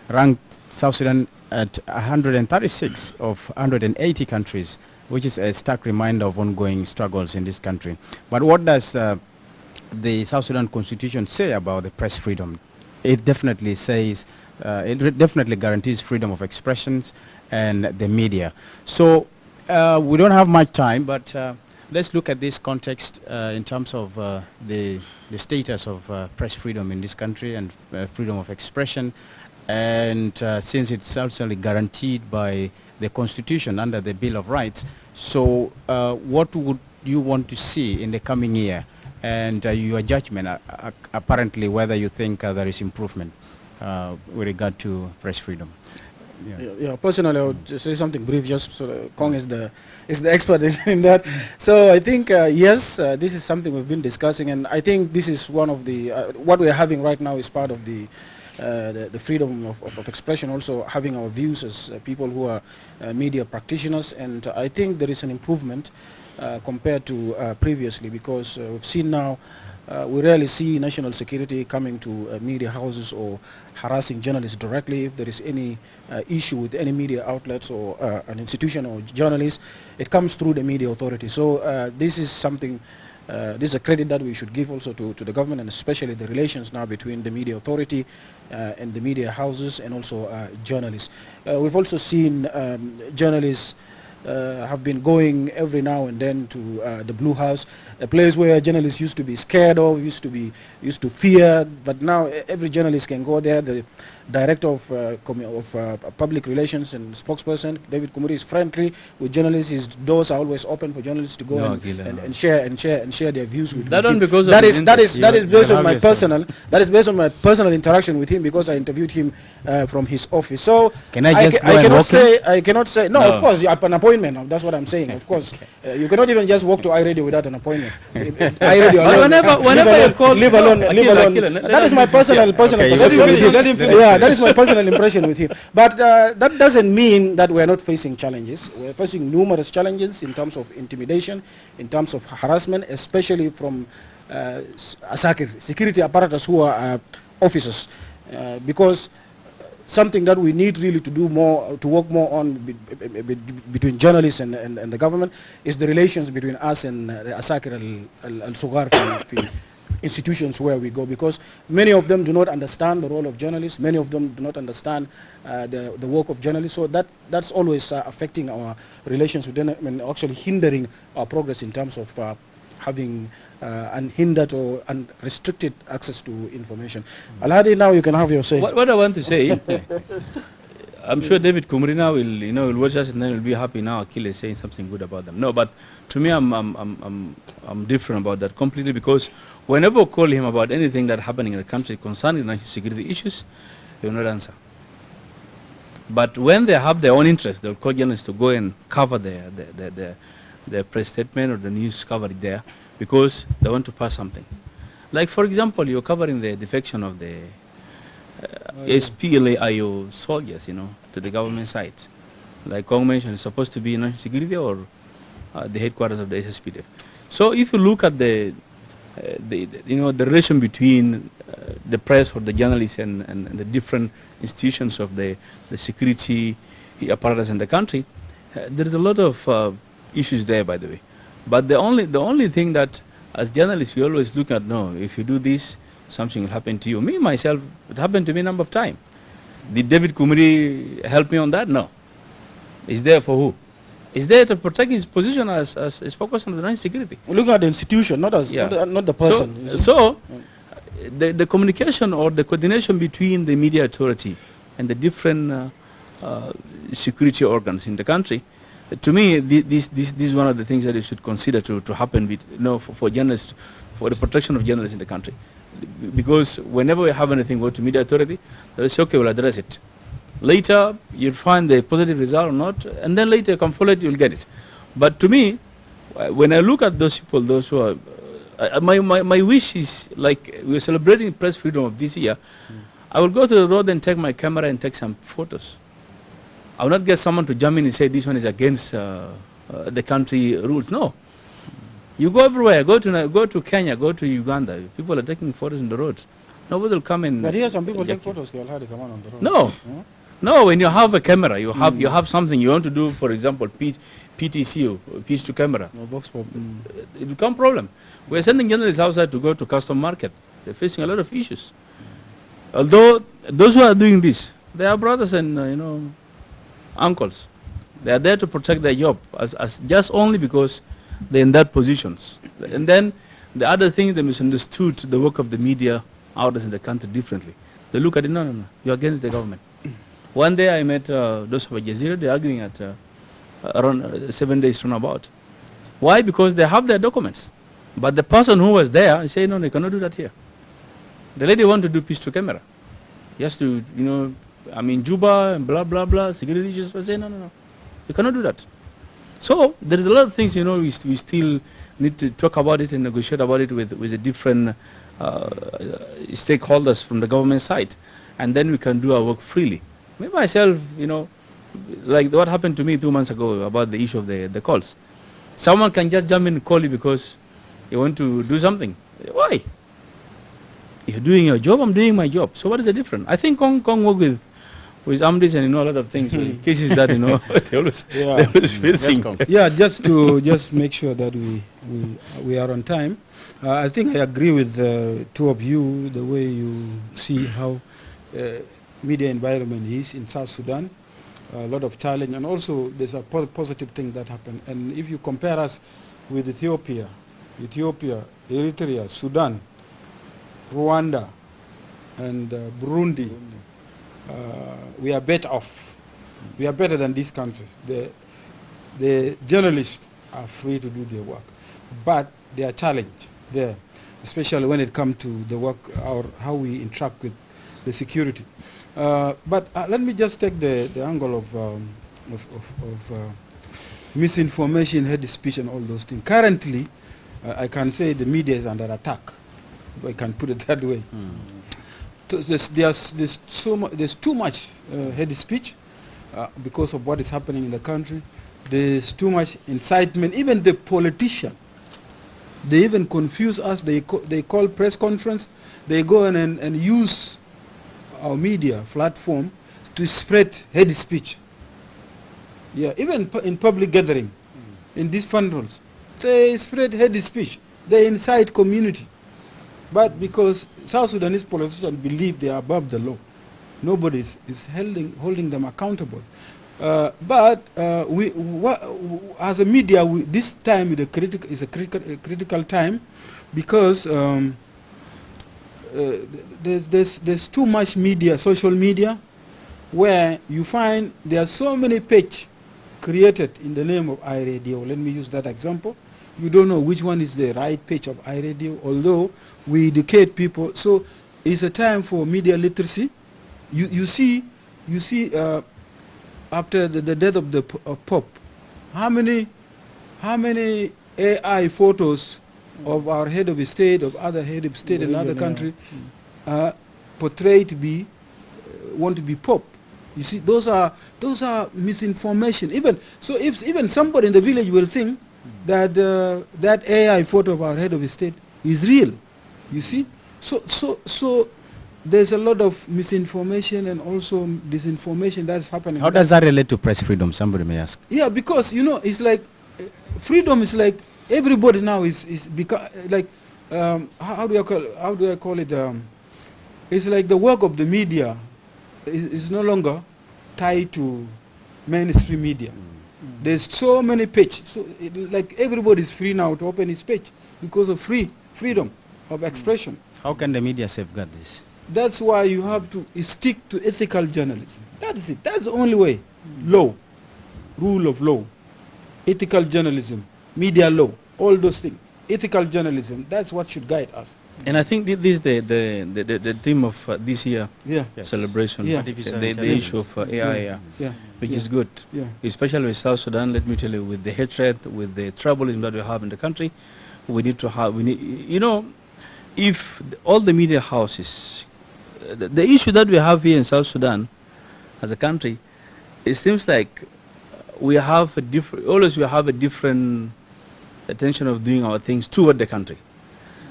ranked South Sudan at 136 of 180 countries, which is a stark reminder of ongoing struggles in this country. But what does the South Sudan Constitution say about the press freedom? It definitely says, it definitely guarantees freedom of expressions and the media. So we don't have much time, but let's look at this context in terms of the status of press freedom in this country and freedom of expression. And since it's actually guaranteed by the Constitution under the Bill of Rights, so what would you want to see in the coming year? And your judgment, apparently, whether you think there is improvement with regard to press freedom. Yeah, personally, I would say something brief, just so Kong is the expert in that. So I think, yes, this is something we've been discussing, and I think this is one of the, what we're having right now is part of the freedom of expression, also having our views as people who are media practitioners, and I think there is an improvement compared to previously, because we've seen now, we rarely see national security coming to media houses or harassing journalists directly. If there is any issue with any media outlets or an institution or journalists, it comes through the media authority. So this is something, this is a credit that we should give also to the government, and especially the relations now between the media authority and the media houses, and also journalists. We've also seen journalists have been going every now and then to the Blue House, a place where journalists used to be scared of, used to fear, but now every journalist can go there. director of public relations and spokesperson, David Kumuri, is friendly with journalists. His doors are always open for journalists to go and share their views with that him. one because That of is his that is interest. that is based on my obviously. personal that is based on my personal interaction with him, because I interviewed him from his office. So Can I just go and cannot walk say I cannot say no. No. Of course, you have an appointment. That's what I'm saying. Of course, you cannot even just walk to iRadio without an appointment. iRadio But alone, whenever you call, leave alone, no, leave Akil, alone. Akil, let That is us my listen. personal Yeah. personal Okay, perception. let him finish. Yeah, that is my personal impression with him. But that doesn't mean that we are not facing challenges. We are facing numerous challenges in terms of intimidation, in terms of harassment, especially from Asakir, security apparatus who are officers, because something that we need really to do more, to work more on between journalists and the government, is the relations between us and the Asakir al-Sugar institutions where we go, because many of them do not understand the role of journalists, many of them do not understand the work of journalists, so that's always affecting our relations with them and actually hindering our progress in terms of having unhindered or unrestricted access to information. Al-Hadi, now you can have your say. What I want to say, I'm sure David Kumrina will watch us and then will be happy now Akil is saying something good about them. No, but to me I'm different about that completely, because whenever I call him about anything that's happening in the country concerning national security issues, he will not answer. But when they have their own interest, they'll call journalists to go and cover their press statement or the news covered there, because they want to pass something. Like, for example, you're covering the defection of the SPLA-IO soldiers, to the government side. Like Kong mentioned, it's supposed to be national security or the headquarters of the SSPDF. So if you look at the relation between the press or the journalists and the different institutions of the security apparatus in the country, there is a lot of issues there, by the way. But the only thing that as journalists we always look at, no, if you do this, something will happen to you. Me, myself, it happened to me a number of times. Did David Kumri help me on that? No. Is there for who? Is there to protect his position as spokesperson of the national security? We're looking at the institution, not the person. So the communication or the coordination between the media authority and the different security organs in the country, to me, this is one of the things that you should consider to happen with, for journalists, for the protection of journalists in the country. Because whenever we have anything go to media authority, they'll say, okay, we'll address it. Later, you'll find the positive result or not, and then later you come forward, you'll get it. But to me, when I look at those people, those who are, my wish is, like, we're celebrating press freedom of this year, I will go to the road and take my camera and take some photos. I will not get someone to jump in and say this one is against the country rules. No. You go everywhere. Go to Kenya, go to Uganda. People are taking photos on the road. Nobody will come in. But here some people take photos. Come on on the road. No. No, when you have a camera, you have something you want to do, for example, PTC or pitch to camera. No, Vox Pop. It become problem. We're sending journalists outside to go to custom market. They're facing a lot of issues. Although those who are doing this, they are brothers and uncles. They are there to protect their job as just only because they're in that positions. And then the other thing, they misunderstood the work of the media outlets in the country differently. They look at it, no, you're against the government. One day I met those of Al Jazeera, they're arguing at around 7 days runabout. Why? Because they have their documents. But the person who was there said, no, they cannot do that here. The lady wanted to do peace to camera. Just to, Juba and blah, blah, blah, security issues. I say, no, you cannot do that. So there is a lot of things, we still need to talk about it and negotiate about it with the different stakeholders from the government side. And then we can do our work freely. Me, myself, like what happened to me 2 months ago about the issue of the calls. Someone can just jump in and call you because you want to do something. Why? You're doing your job, I'm doing my job. So what is the difference? I think Kong work with Amdis and a lot of things, cases that they always facing. Yeah, just make sure that we are on time. I think I agree with two of you the way you see how media environment is in South Sudan. A lot of challenge, and also there's a positive thing that happened. And if you compare us with Ethiopia, Eritrea, Sudan, Rwanda, and Burundi, we are better off. We are better than these countries. The journalists are free to do their work, but they are challenged there, especially when it comes to the work or how we interact with the security. But let me just take the angle of misinformation, hate speech, and all those things. Currently, I can say the media is under attack, if I can put it that way. There's too much hate speech because of what is happening in the country. There's too much incitement. Even the politicians, they even confuse us. They call press conference. They go and use our media platform to spread hate speech. Yeah, even in public gathering, in these funerals, they spread hate speech. They incite community. But because South Sudanese politicians believe they are above the law, nobody is holding them accountable. But as a media, this time is a critical time because there's too much media, social media, where you find there are so many pages created in the name of iRadio. Let me use that example. You don't know which one is the right page of iRadio, although we educate people. So it's a time for media literacy. You see, after the death of the Pope, how many AI photos of our head of state, of other head of state in other country, portrayed to be want to be Pope. You see, those are misinformation. Even somebody in the village will think that that AI photo of our head of state is real. You see, so there's a lot of misinformation and also disinformation that's happening. How does that relate to press freedom? Somebody may ask. Yeah, because it's like freedom is like everybody now is like how do I call it? It's like the work of the media is no longer tied to mainstream media. There's so many pages, so like everybody is free now to open his page because of freedom of expression. How can the media safeguard this? That's why you have to stick to ethical journalism. That is it. That's the only way. Law, rule of law, ethical journalism, media law, all those things. Ethical journalism, that's what should guide us. And I think this is the theme of this year celebration, the issue of AI, which is good, especially with South Sudan. Let me tell you, with the hatred, with the tribalism that we have in the country, we need, if all the media houses, the issue that we have here in South Sudan as a country, it seems like we have a different attention of doing our things toward the country.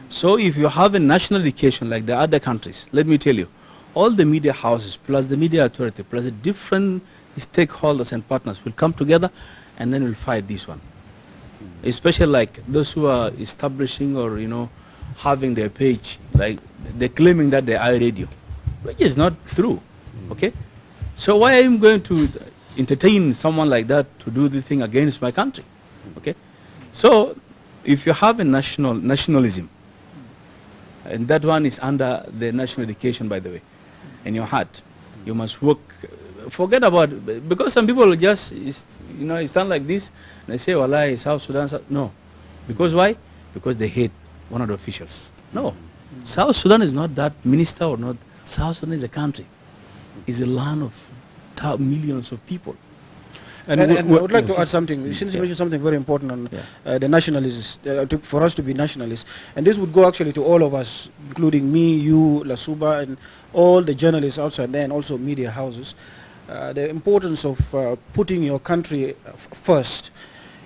So if you have a national education like the other countries, let me tell you, all the media houses plus the media authority plus the different stakeholders and partners will come together and then we'll fight this one. Especially like those who are establishing or having their page, like they're claiming that they are radio, which is not true. Okay? So why am I going to entertain someone like that to do the thing against my country? Okay? So if you have a nationalism, and that one is under the national education, by the way, in your heart, you must work, forget about, because some people just, stand like this, and they say, Wallahi, South Sudan, no. Because why? Because they hate one of the officials. No. South Sudan is not that minister or not. South Sudan is a country. It's a land of millions of people. And I would like to add something. Since you mentioned something very important on the nationalists, for us to be nationalists, and this would go actually to all of us, including me, you, Lasuba, and all the journalists outside there, and also media houses. The importance of putting your country first.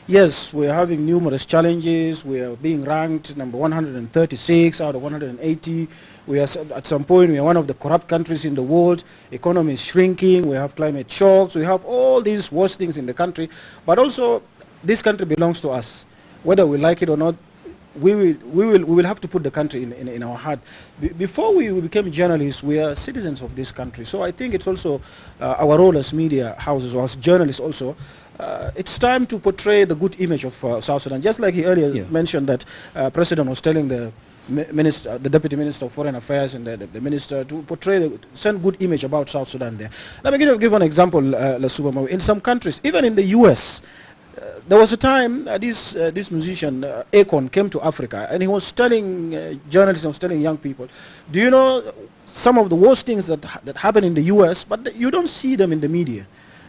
Yes, we are having numerous challenges. We are being ranked number 136 out of 180. We are, at some point, we are one of the corrupt countries in the world. Economy is shrinking. We have climate shocks. We have all these worst things in the country. But also, this country belongs to us. Whether we like it or not, we will have to put the country in our heart. Before we became journalists, we are citizens of this country. So I think it's also our role as media houses or as journalists also. It's time to portray the good image of South Sudan. Just like he earlier mentioned that President was telling the minister, the Deputy Minister of Foreign Affairs and the minister to portray, send good image about South Sudan there. Let me give an example, Lasubamo. In some countries, even in the US, there was a time this musician, Akon, came to Africa and he was telling journalists, was telling young people, do you know some of the worst things that happen in the US, but you don't see them in the media.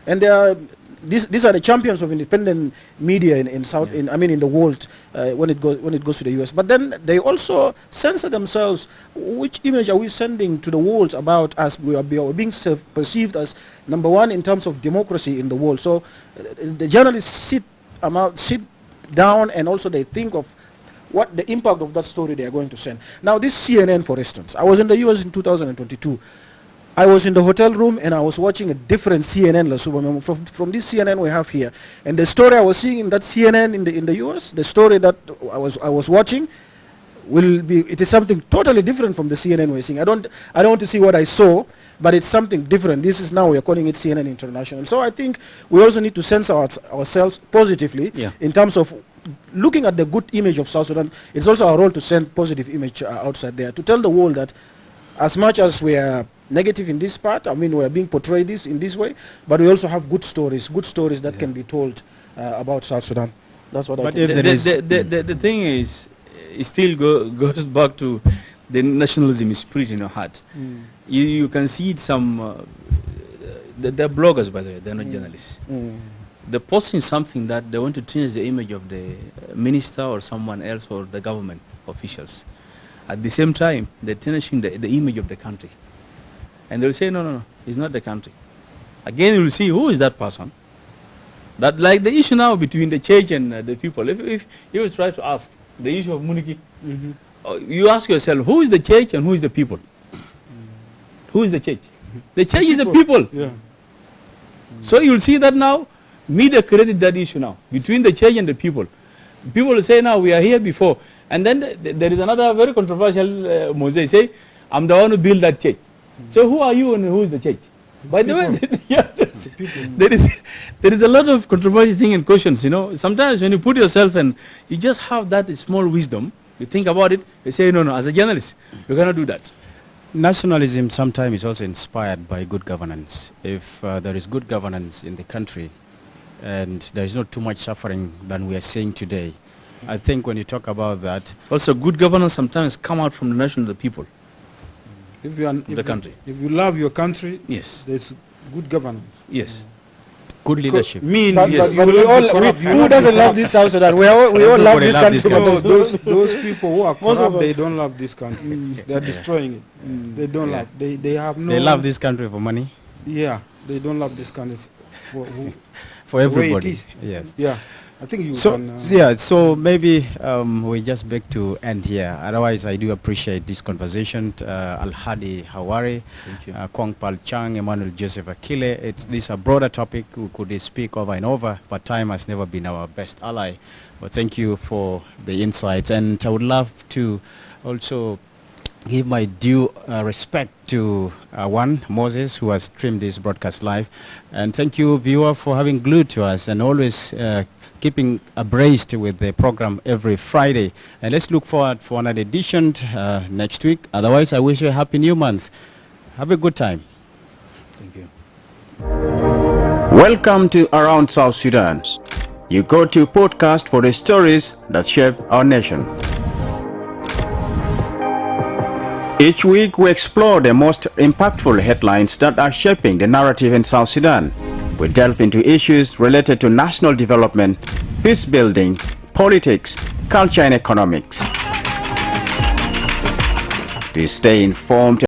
And they are, these are the champions of independent media in the world when it goes to the US. But then they also censor themselves. Which image are we sending to the world about us? We are being perceived as number one in terms of democracy in the world. So the journalists sit down and also they think of what the impact of that story they are going to send. Now this CNN, for instance, I was in the US in 2022. I was in the hotel room and I was watching a different CNN from this CNN we have here. And the story I was seeing in that CNN in the US, the story that I was watching it is something totally different from the CNN we're seeing. I don't want to see what I saw, but it's something different. This is now we're calling it CNN International. So I think we also need to censor ourselves positively in terms of looking at the good image of South Sudan. It's also our role to send positive image outside there, to tell the world that as much as we are negative in this part, I mean we are being portrayed in this way, but we also have good stories that can be told about South Sudan. That's what I think. The thing is, it still goes back to the nationalism spirit in your heart. You can see it they're bloggers, by the way, they're not journalists. They're posting something that they want to change the image of the minister or someone else or the government officials. At the same time, they're changing the image of the country. And they'll say, no, it's not the country. Again, you'll see who is that person. That like the issue now between the church and the people. If you try to ask the issue of Muniki, you ask yourself, who is the church and who is the people? Who is the church? The church is the people. Yeah. So you'll see that now, media created that issue now, between the church and the people. People will say now, we are here before. And then there is another very controversial Moses say, I'm the one who built that church. So who are you and who is the church? By the way, there is a lot of controversial thing and questions, you know. Sometimes when you put yourself and you just have that small wisdom, you think about it, you say, no, as a journalist, you cannot do that. Nationalism sometimes is also inspired by good governance. If there is good governance in the country and there is not too much suffering than we are seeing today, I think when you talk about that... Also, good governance sometimes come out from the nation of the people. If you country. If you love your country, yes, there's good governance. Yes. Good leadership. But who doesn't love this South Sudan? We all love this country. No, those people who are corrupt, they don't love this country. They are destroying it. They don't love. They have no. They love this country for money. Yeah, they don't love this country for everybody. The way it is. Yes. Yeah. I think you so, can... yeah, so maybe we just beg to end here. Otherwise, I do appreciate this conversation. Al-Hadi Hawari, Kwang Pal Chang, Emmanuel Joseph Akile. This is a broader topic we could speak over and over, but time has never been our best ally. But thank you for the insights. And I would love to also give my due respect to Moses, who has streamed this broadcast live. And thank you, viewer, for having glued to us and always keeping abreast with the program every Friday. And let's look forward for another edition next week. Otherwise, I wish you a happy new month. Have a good time. Thank you. Welcome to Around South Sudan. You go to podcast for the stories that shape our nation. Each week, we explore the most impactful headlines that are shaping the narrative in South Sudan. We delve into issues related to national development, peace building, politics, culture and economics. To stay informed